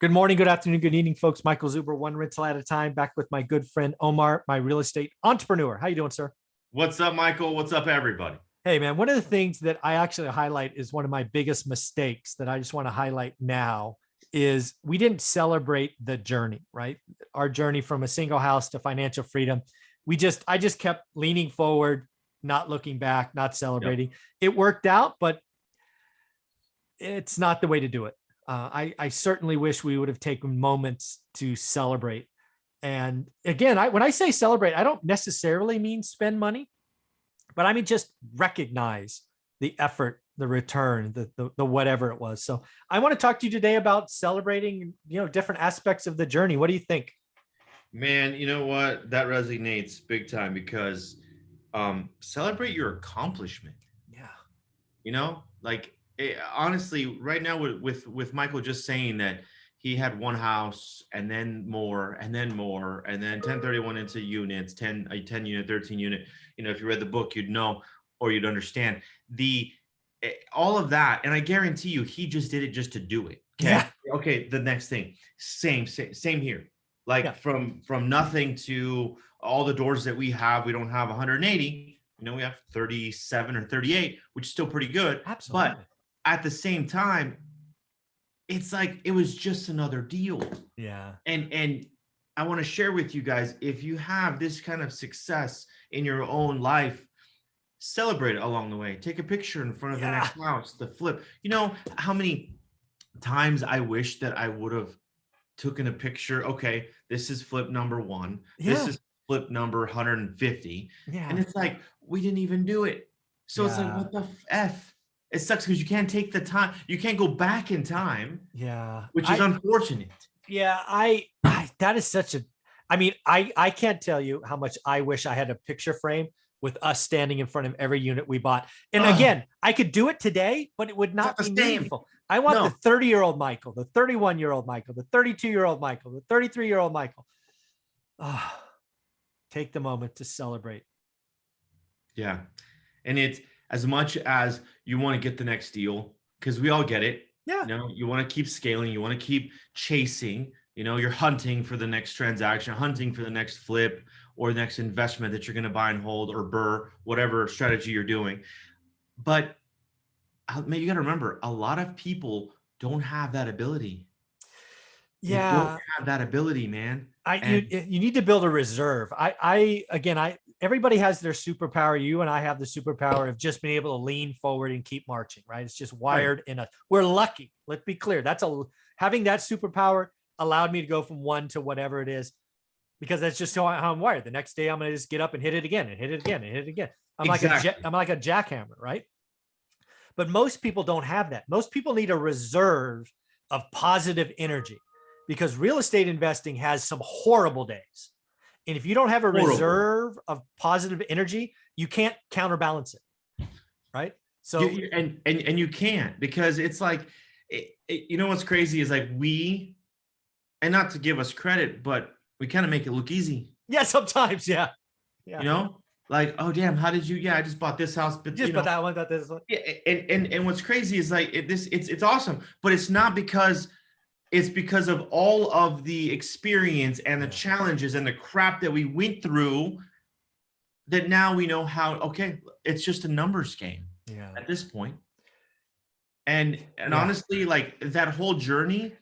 Good morning, good afternoon, good evening, folks. Michael Zuber, one rental at a time, back with my good friend Omar, my real estate entrepreneur. How you doing, sir? What's up, Michael? What's up, everybody? Hey, man, one of the things that I actually highlight is one of my biggest mistakes that I just want to highlight now is we didn't celebrate the journey, right? Our journey from a single house to financial freedom. I just kept leaning forward, not looking back, not Yep. celebrating. It worked out, but it's not the way to do it. I certainly wish we would have taken moments to celebrate. And again, when I say celebrate, I don't necessarily mean spend money, but I mean just recognize the effort, the return, the whatever it was. So I want to talk to you today about celebrating, different aspects of the journey. What do you think? Man, you know what? That resonates big time because celebrate your accomplishment. Yeah. Honestly, right now with Michael just saying that he had one house and then more and then more and then 1031 into units, 10 unit, 13 unit. If you read the book, you'd know or you'd understand all of that. And I guarantee you, he just did it just to do it. Okay. Yeah. Okay. The next thing, same here. Like Yeah. from nothing to all the doors that we have, we don't have 180. We have 37 or 38, which is still pretty good. Absolutely. But at the same time, it's like it was just another deal. Yeah. And I want to share with you guys, if you have this kind of success in your own life, celebrate it along the way. Take a picture in front of the next house, the flip. You know how many times I wish that I would have taken a picture. Okay, this is flip number 1. This is flip number 150. Yeah. And it's like, we didn't even do it. So it's like, what the F? It sucks because you can't take the time. You can't go back in time. Yeah. Which is unfortunate. Yeah. That is such I can't tell you how much I wish I had a picture frame with us standing in front of every unit we bought. And again, I could do it today, but it would not be meaningful. I want the 30-year-old Michael, the 31-year-old Michael, the 32-year-old Michael, the 33-year-old Michael. Take the moment to celebrate. Yeah. And it's as much as you want to get the next deal, because we all get it. Yeah. You want to keep scaling. You want to keep chasing. You're hunting for the next transaction, hunting for the next flip or the next investment that you're going to buy and hold or burr, whatever strategy you're doing. But you got to remember, a lot of people don't have that ability. Yeah. They don't have that ability, man. You need to build a reserve. Everybody has their superpower. You and I have the superpower of just being able to lean forward and keep marching, right? It's just wired in us. We're lucky. Let's be clear. Having that superpower allowed me to go from 1 to whatever it is, because that's just how I'm wired. The next day I'm going to just get up and hit it again and hit it again and hit it again. I'm like a jackhammer, right? But most people don't have that. Most people need a reserve of positive energy, because real estate investing has some horrible days. And if you don't have a reserve of positive energy, you can't counterbalance it. Right. So, and you can't, because it's like, what's crazy is like and not to give us credit, but we kind of make it look easy. Yeah. Sometimes. Yeah. Like, oh damn, how did you? Yeah, I just bought this house, but just bought that one, got this one. Yeah. And what's crazy is like it's awesome, but it's not because it's because of all of the experience and the challenges and the crap that we went through that now we know how, okay, it's just a numbers game at this point. And honestly, like that whole journey,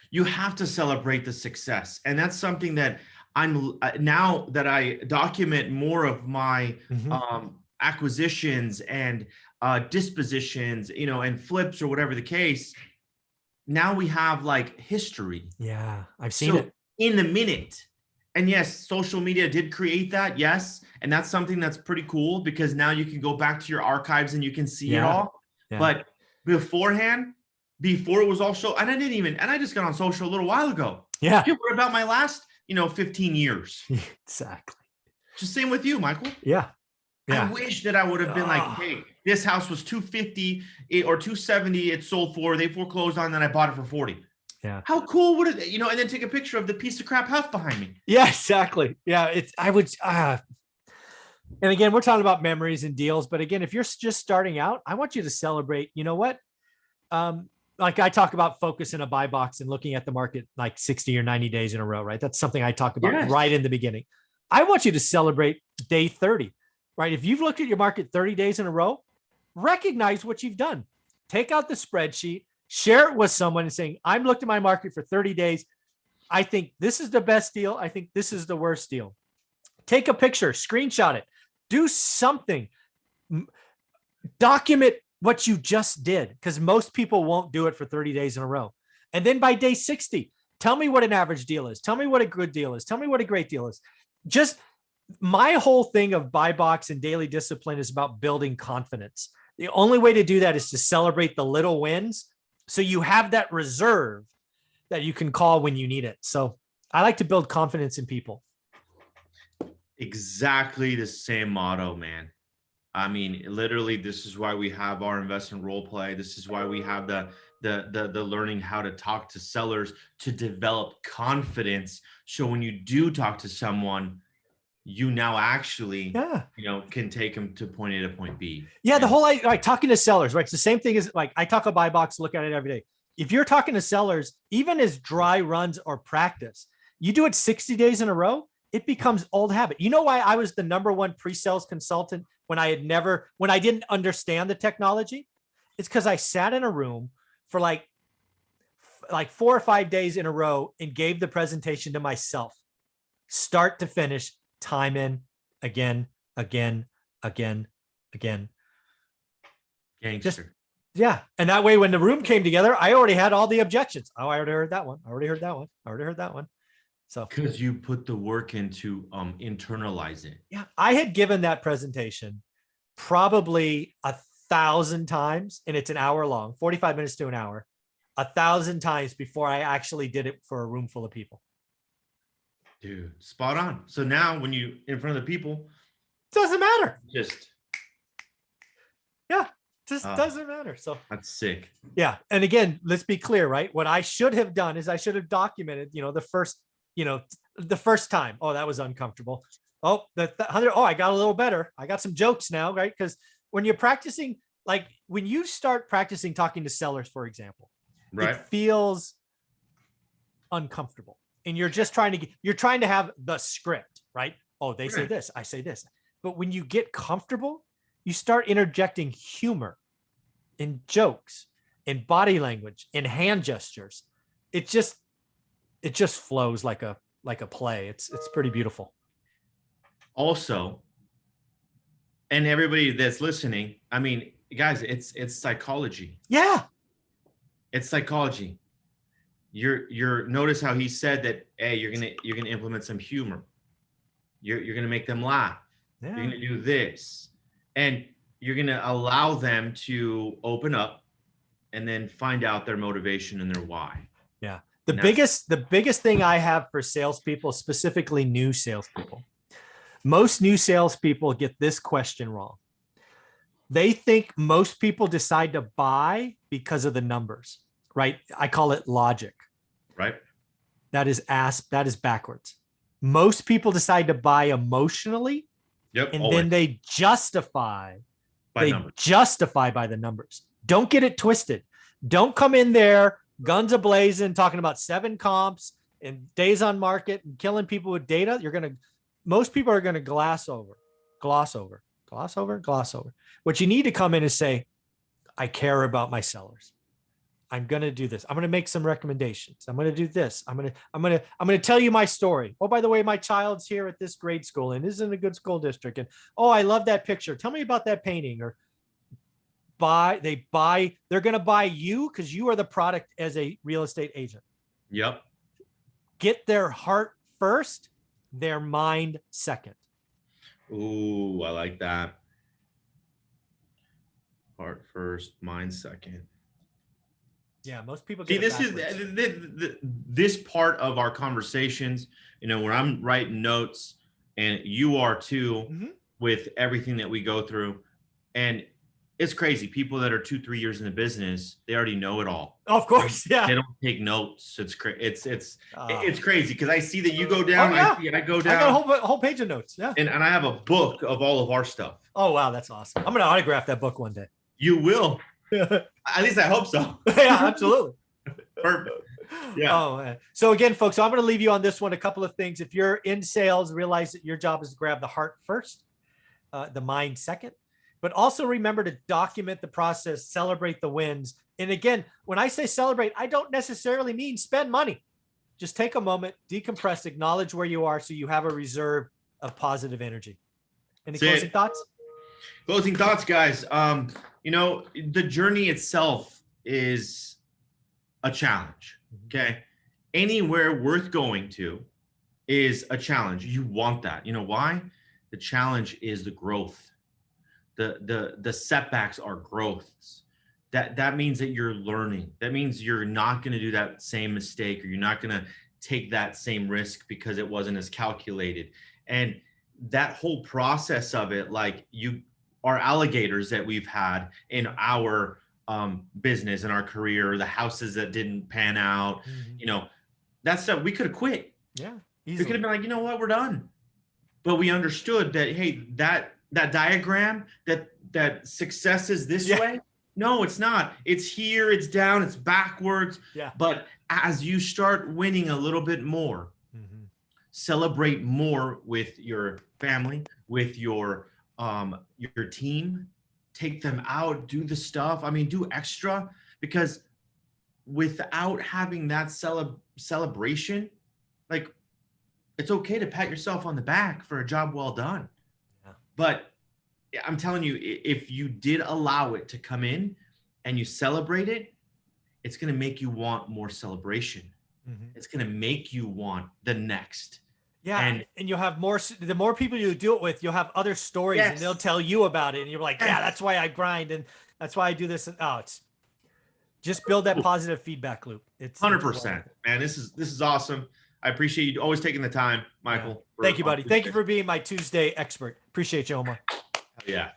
you have to celebrate the success. And that's something that I'm now that I document more of my acquisitions and dispositions, and flips or whatever the case. Now we have like history. Yeah, I've seen it in the minute. And yes, social media did create that. Yes. And that's something that's pretty cool, because now you can go back to your archives and you can see it all. Yeah. But beforehand, before it was all show, and I just got on social a little while ago. Yeah. Dude, what about my last, 15 years? Exactly. Just same with you, Michael. Yeah. I wish that I would have been like, hey, this house was 250 or 270. It sold for, they foreclosed on, then I bought it for 40. Yeah. How cool would it, and then take a picture of the piece of crap house behind me. Yeah, exactly. Yeah. And again, we're talking about memories and deals, but again, if you're just starting out, I want you to celebrate, you know what? like I talk about focus in a buy box and looking at the market like 60 or 90 days in a row, right? That's something I talk about Yes. right in the beginning. I want you to celebrate day 30, right? If you've looked at your market 30 days in a row, recognize what you've done. Take out the spreadsheet, share it with someone and saying, I'm looked at my market for 30 days. I think this is the best deal. I think this is the worst deal. Take a picture, screenshot it, do something, document what you just did, because most people won't do it for 30 days in a row. And then by day 60, tell me what an average deal is. Tell me what a good deal is. Tell me what a great deal is. Just my whole thing of buy box and daily discipline is about building confidence. The only way to do that is to celebrate the little wins, so you have that reserve that you can call when you need it. So I like to build confidence in people. Exactly the same motto, man. I mean, literally, this is why we have our investment role play. This is why we have the learning how to talk to sellers, to develop confidence. So when you do talk to someone, you now actually, can take them to point A to point B. Yeah, the whole like talking to sellers, right? It's the same thing as like I talk a buy box, look at it every day. If you're talking to sellers, even as dry runs or practice, you do it 60 days in a row, it becomes old habit. You know why I was the #1 pre-sales consultant when I didn't understand the technology? It's because I sat in a room for like 4 or 5 days in a row and gave the presentation to myself, start to finish, time in, again. Gangster. Yeah. And that way, when the room came together, I already had all the objections. Oh, I already heard that one. I already heard that one. I already heard that one. So because you put the work into internalize it. Yeah. I had given that presentation probably 1,000 times, and it's an hour long, 45 minutes to an hour, 1,000 times before I actually did it for a room full of people. Dude, spot on. So now when you in front of the people, doesn't matter. Just doesn't matter. So that's sick. Yeah. And again, let's be clear, right? What I should have done is I should have documented, the first time. Oh, that was uncomfortable. Oh, the 100. Oh, I got a little better. I got some jokes now, right? Because when you're practicing, like when you start practicing talking to sellers, for example, right, it feels uncomfortable. And you're just trying to have the script, right? Oh, they say this, I say this. But when you get comfortable, you start interjecting humor and jokes and body language and hand gestures. It just flows like a play. It's pretty beautiful. Also, and everybody that's listening, I mean, guys, it's psychology. Yeah. It's psychology. You're notice how he said that, hey, you're gonna implement some humor. You're gonna make them laugh. Yeah. You're gonna do this. And you're going to allow them to open up and then find out their motivation and their why. Yeah. The biggest thing I have for salespeople, specifically new salespeople, most new salespeople get this question wrong. They think most people decide to buy because of the numbers, right? I call it logic. Right. That is backwards. Most people decide to buy emotionally. Yep, and always. then they justify by the numbers. Don't get it twisted. Don't come in there guns a-blazing talking about 7 comps and days on market and killing people with data. Most people are going to gloss over. What you need to come in and say, I care about my sellers. I'm going to do this. I'm going to make some recommendations. I'm going to do this. I'm going to tell you my story. Oh, by the way, my child's here at this grade school and is in a good school district. And oh, I love that picture. Tell me about that painting. Or they're going to buy you because you are the product as a real estate agent. Yep. Get their heart first, their mind second. Ooh, I like that. Heart first, mind second. Yeah, most people see this is this part of our conversations, where I'm writing notes and you are too, with everything that we go through. And it's crazy. People that are 2-3 years in the business, they already know it all. Of course. Yeah. They don't take notes. It's crazy because I see that you go down. Oh, yeah. I go down. I got a whole page of notes. Yeah. And I have a book of all of our stuff. Oh, wow. That's awesome. I'm going to autograph that book one day. You will. At least I hope so. Yeah, absolutely. Perfect. Yeah. Oh, man. So again, folks, I'm going to leave you on this one. A couple of things. If you're in sales, realize that your job is to grab the heart first, the mind second, but also remember to document the process, celebrate the wins. And again, when I say celebrate, I don't necessarily mean spend money. Just take a moment, decompress, acknowledge where you are so you have a reserve of positive energy. Any closing thoughts? Closing thoughts, guys. You know, the journey itself is a challenge. Okay. Anywhere worth going to is a challenge. You want that. You know why? The challenge is the growth. The setbacks are growths. That means that you're learning. That means you're not going to do that same mistake, or you're not going to take that same risk because it wasn't as calculated. And that whole process of it, like our alligators that we've had in our business and our career, the houses that didn't pan out, you know, that stuff, we could have quit. Yeah. We could have been like, you know what, we're done. But we understood that, hey, that diagram, that success is this way. No, it's not. It's here, it's down, it's backwards. Yeah. But as you start winning a little bit more, celebrate more with your family, with your team, take them out, do the stuff. I mean, do extra, because without having that celebration, like, it's okay to pat yourself on the back for a job well done. Yeah. But I'm telling you, if you did allow it to come in and you celebrate it, it's going to make you want more celebration. It's going to make you want the next. Yeah. And you'll have more, the more people you do it with, you'll have other stories and they'll tell you about it. And you're like, yeah, that's why I grind. And that's why I do this. And it's just build that positive feedback loop. It's 100%, man. This is awesome. I appreciate you always taking the time, Michael. Thank you, buddy. Thank you for being my Tuesday expert. Appreciate you, Omar. Yeah.